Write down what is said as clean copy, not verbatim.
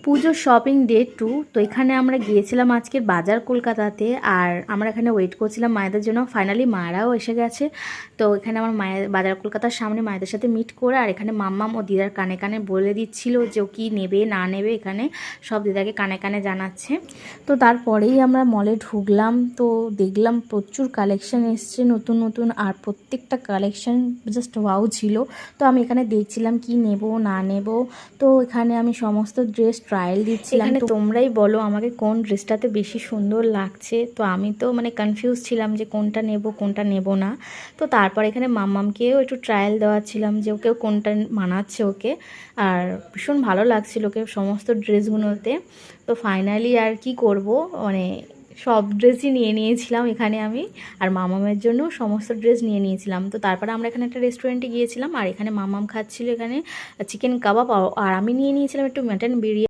পুজোর shopping day 2। তো এখানে আমরা গিয়েছিলাম আজকের বাজার কলকাতাতে, আর আমরা এখানে ওয়েট করছিলাম মায়েদের জন্য। ফাইনালি মায়েরাও এসে গেছে। তো এখানে আমার মায়ের বাজার কলকাতার সামনে মায়েদের সাথে মিট করে, আর এখানে মাম্মাম ও দিদার কানে কানে বলে দিচ্ছিল যে ও কী নেবে না নেবে, এখানে সব দিদাকে কানে কানে জানাচ্ছে। তো তারপরেই আমরা মলে ঢুকলাম, তো দেখলাম প্রচুর কালেকশান এসছে নতুন নতুন, আর প্রত্যেকটা কালেকশান জাস্ট ওয়াও ছিল। তো আমি এখানে দেখছিলাম কি নেব না নেব। তো এখানে আমি সমস্ত ড্রেস ট্রায়াল দিচ্ছিলাম। এখানে তোমরাই বলো আমাকে কোন ড্রেসটাতে বেশি সুন্দর লাগছে। তো আমি তো মানে কনফিউজ ছিলাম যে কোনটা নেব কোনটা নেব না। তো তারপর এখানে মাম্মামকেও একটু ট্রায়াল দেওয়াচ্ছিলাম যে ওকেও কোনটা মানাচ্ছে ওকে, আর ভীষণ ভালো লাগছিল ওকে সমস্ত ড্রেসগুলোতে। তো ফাইনালি আর কি করব, মানে সব ড্রেসই নিয়ে নিয়েছিলাম এখানে আমি, আর মামামের জন্য সমস্ত ড্রেস নিয়ে নিয়েছিলাম। তো তারপরে আমরা এখানে একটা রেস্টুরেন্টে গিয়েছিলাম, আর এখানে মামাম খাচ্ছিল এখানে চিকেন কাবাব, আর আমি নিয়ে নিয়েছিলাম একটু মাটন বিরিয়ানি।